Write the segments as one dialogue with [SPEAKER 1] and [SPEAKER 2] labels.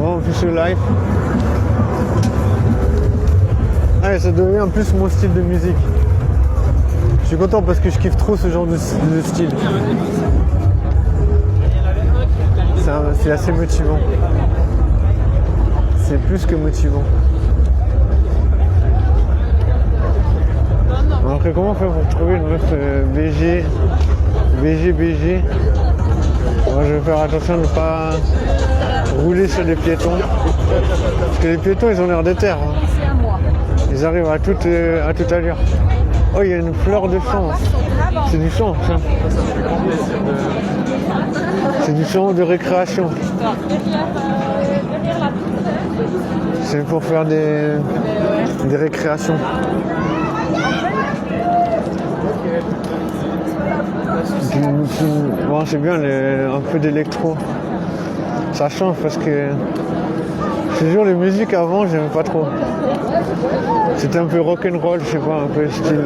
[SPEAKER 1] Bon, official life. Allez, ça devient en plus mon style de musique. Je suis content parce que je kiffe trop ce genre de style. C'est assez motivant. C'est plus que motivant. Après, comment faire pour trouver une meuf BG? Moi, je vais faire attention de ne pas rouler sur les piétons. Parce que les piétons, ils ont l'air déter. Hein. Ils arrivent à toute allure. Oh, il y a une fleur de champ. C'est du champ, ça. C'est du champ de récréation. C'est pour faire des récréations. Bon, c'est bien un peu d'électro. Ça change parce que je te jure, les musiques avant, j'aimais pas trop. C'était un peu rock'n'roll, je sais pas, un peu style.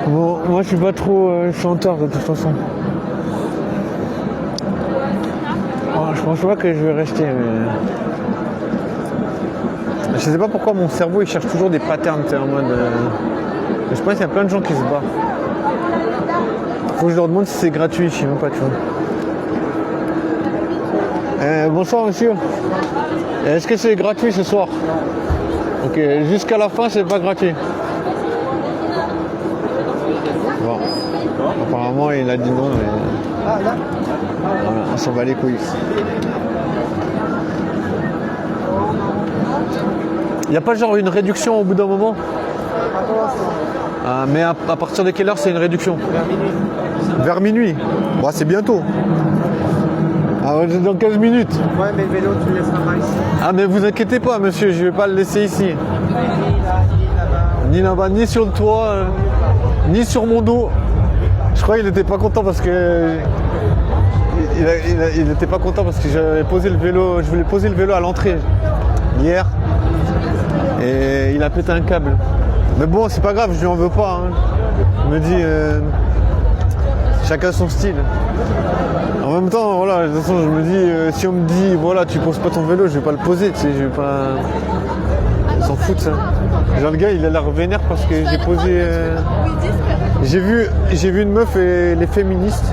[SPEAKER 1] Bon, moi je suis pas trop chanteur de toute façon. Bon, je pense pas que je vais rester. Mais... Je sais pas pourquoi mon cerveau il cherche toujours des patterns, en mode. Je pense qu'il y a plein de gens qui se barrent. Faut que je leur demande si c'est gratuit, je sais même pas, tu vois. Bonsoir monsieur. Est-ce que c'est gratuit ce soir? Ok, jusqu'à la fin c'est pas gratuit. Bon. Apparemment il a dit non, mais... Voilà, on s'en bat les couilles. Y a pas genre une réduction au bout d'un moment? Mais à partir de quelle heure c'est une réduction? Vers minuit. Bah, c'est bientôt. Ah, dans 15 minutes.
[SPEAKER 2] Ouais, mais le vélo, tu le laisseras pas ici.
[SPEAKER 1] Ah, mais vous inquiétez pas, monsieur, je vais pas le laisser ici. Ni là-bas, ni sur le toit, ni sur mon dos. Je crois qu'il était pas content parce que. Il était pas content parce que j'avais posé le vélo. Je voulais poser le vélo à l'entrée hier. Et il a pété un câble. Mais bon, c'est pas grave, je lui en veux pas. Hein. Il me dit, chacun son style. En même temps, voilà, de toute façon, je me dis, si on me dit, voilà, tu poses pas ton vélo, je vais pas le poser, tu sais, je vais pas. On s'en fout de ça. Genre, le gars, il a l'air vénère parce que j'ai posé. J'ai vu une meuf et elle est féministe.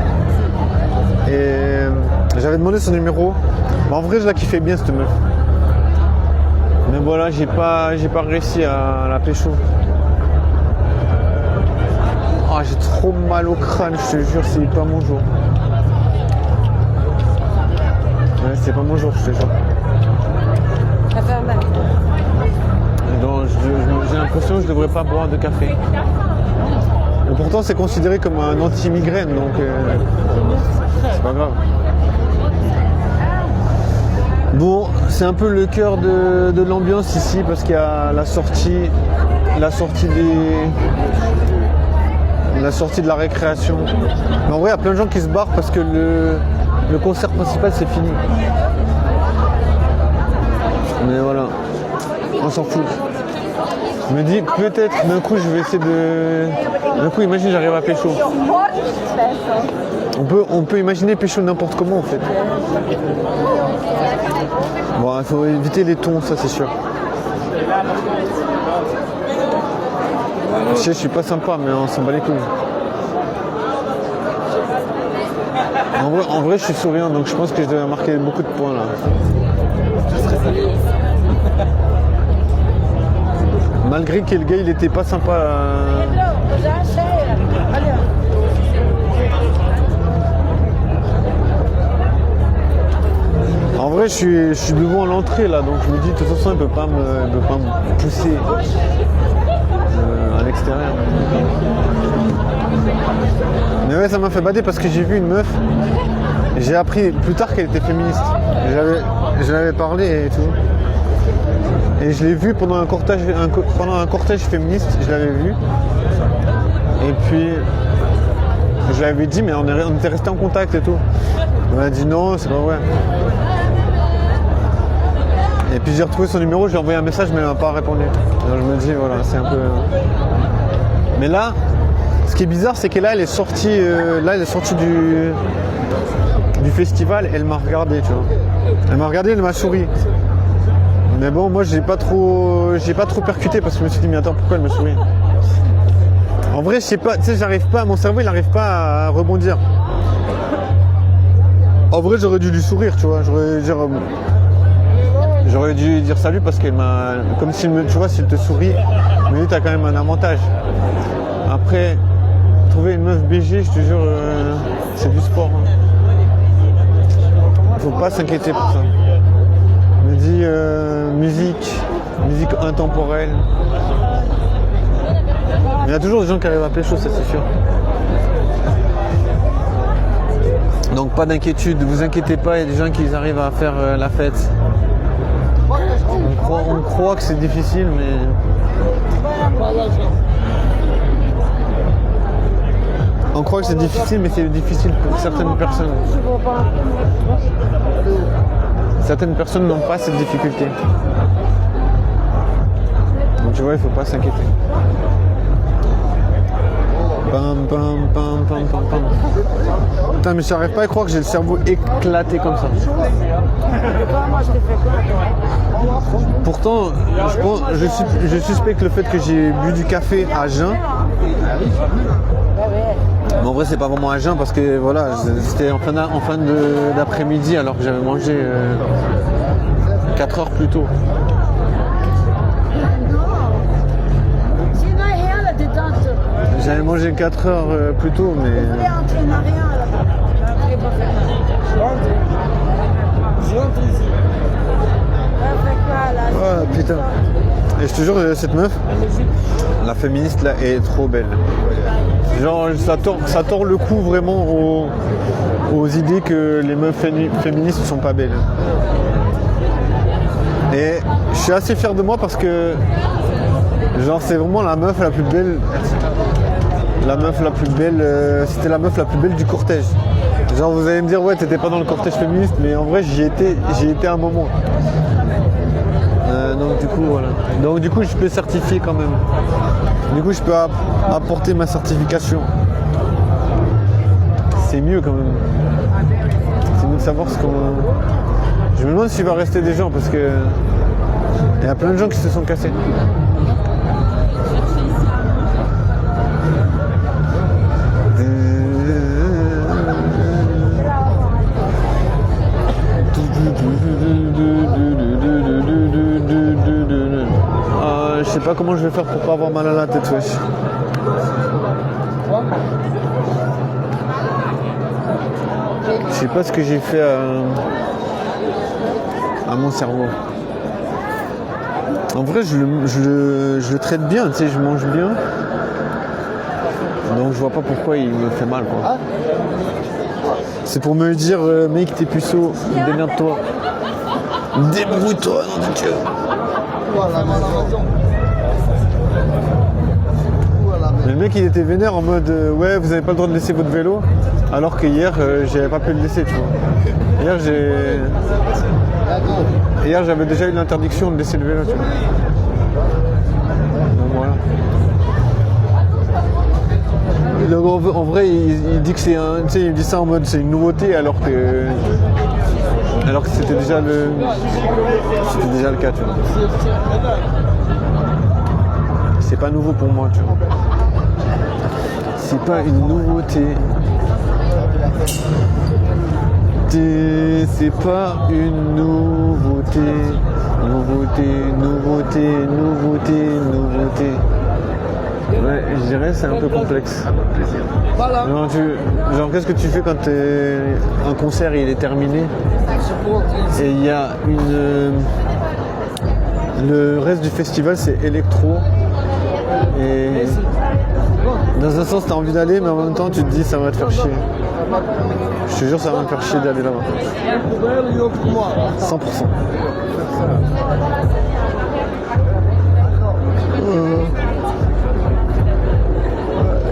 [SPEAKER 1] Et j'avais demandé son numéro. Mais en vrai, je la kiffais bien, cette meuf. Mais voilà, j'ai pas réussi à la pécho. Oh, j'ai trop mal au crâne, je te jure, c'est pas mon jour. Ouais, c'est pas mon jour, je te jure.
[SPEAKER 3] Ça fait mal.
[SPEAKER 1] Donc, j'ai l'impression que je devrais pas boire de café. Et pourtant, c'est considéré comme un anti-migraine, donc c'est pas grave. Bon, c'est un peu le cœur de l'ambiance ici parce qu'il y a la sortie de la récréation. Mais en vrai, il y a plein de gens qui se barrent parce que le concert principal c'est fini. Mais voilà, on s'en fout. Je me dis peut-être d'un coup je vais essayer de. D'un coup, imagine j'arrive à pécho. On peut imaginer pécho n'importe comment en fait. Bon, il faut éviter les tons, ça c'est sûr. Je suis pas sympa, mais on s'en bat les couilles. En vrai, je suis souriant, donc je pense que je devais marquer beaucoup de points là. Malgré que le gars, il était pas sympa. En vrai, je suis devant l'entrée là, donc je me dis de toute façon, il peut pas me pousser à l'extérieur. Mais ouais, ça m'a fait bader parce que j'ai vu une meuf. Et j'ai appris plus tard qu'elle était féministe. Je l'avais parlé et tout. Et je l'ai vue pendant un cortège féministe, je l'avais vue. Et puis je lui avais dit, mais on était resté en contact et tout. Elle m'a dit non, c'est pas vrai. Et puis j'ai retrouvé son numéro, je lui ai envoyé un message, mais elle m'a pas répondu. Alors je me dis, voilà, c'est un peu. Mais là, ce qui est bizarre, c'est que là, elle est sortie du festival, elle m'a regardé, tu vois. Elle m'a regardé, elle m'a souri. Mais bon, moi j'ai pas trop percuté parce que je me suis dit mais attends, pourquoi elle me sourit? En vrai, je sais pas, tu sais, j'arrive pas, mon cerveau il n'arrive pas à rebondir. En vrai, j'aurais dû lui sourire, tu vois. J'aurais dû dire salut parce qu'elle m'a, comme s'il me, tu vois, s'il te sourit, mais t'as quand même un avantage. Après, trouver une meuf BG, je te jure, c'est du sport. Hein. Faut pas s'inquiéter pour ça. Je me dis musique intemporelle. Mais il y a toujours des gens qui arrivent à pécho, ça c'est sûr. Donc pas d'inquiétude, vous inquiétez pas, il y a des gens qui arrivent à faire la fête. On croit que c'est difficile, mais... On croit que c'est difficile, mais c'est difficile pour certaines personnes. Certaines personnes n'ont pas cette difficulté. Donc tu vois, il faut pas s'inquiéter. Pam, pam, pam, pam, pam, pam. Putain, mais j'arrive pas à croire que j'ai le cerveau éclaté comme ça. Pourtant, je suspecte le fait que j'ai bu du café à jeun. Mais en vrai, c'est pas vraiment à jeun parce que voilà, c'était en fin d'après-midi alors que j'avais mangé 4 heures plus tôt. J'avais mangé 4 heures plus tôt, mais... Oh putain. Et je te jure, cette meuf, la féministe là, est trop belle. Genre, ça tord le cou vraiment aux idées que les meufs féministes sont pas belles. Et je suis assez fier de moi parce que, genre, c'est vraiment la meuf la plus belle. C'était la meuf la plus belle du cortège. Genre, vous allez me dire, ouais, t'étais pas dans le cortège féministe, mais en vrai, j'y étais un moment. Donc du coup, voilà. Donc du coup, je peux certifier quand même. Du coup, je peux apporter ma certification. C'est mieux quand même. C'est mieux de savoir ce qu'on... Je me demande s'il va rester des gens parce que il y a plein de gens qui se sont cassés. Je sais pas comment je vais faire pour pas avoir mal à la tête, wesh. Je sais pas ce que j'ai fait à mon cerveau. En vrai, je le traite bien, tu sais, je mange bien. Donc je vois pas pourquoi il me fait mal, quoi. C'est pour me dire, mec, t'es puceau, démerde-toi. Débrouille-toi, nom de Dieu. Mais le mec il était vénère en mode ouais, vous avez pas le droit de laisser votre vélo, alors que hier j'avais pas pu le laisser, tu vois. Hier j'avais déjà eu l'interdiction de laisser le vélo, tu vois. Donc voilà. Donc, en vrai il dit que c'est un, tu sais, il dit ça en mode c'est une nouveauté alors que c'était déjà le cas, tu vois. C'est pas nouveau pour moi, tu vois. C'est pas une nouveauté. C'est pas une nouveauté. Nouveauté. Ouais, je dirais c'est un peu complexe. Genre qu'est-ce que tu fais quand un concert il est terminé et il y a le reste du festival c'est électro et dans un sens t'as envie d'aller mais en même temps tu te dis ça va te faire chier. Je te jure ça va me faire chier d'aller là-bas. 100%.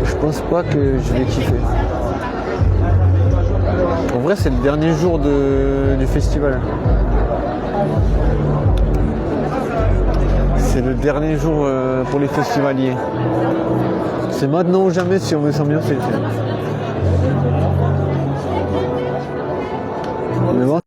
[SPEAKER 1] Je pense pas que je vais kiffer. En vrai c'est le dernier jour du festival. C'est le dernier jour pour les festivaliers. C'est maintenant ou jamais si on veut s'ambiancer. Mais bon,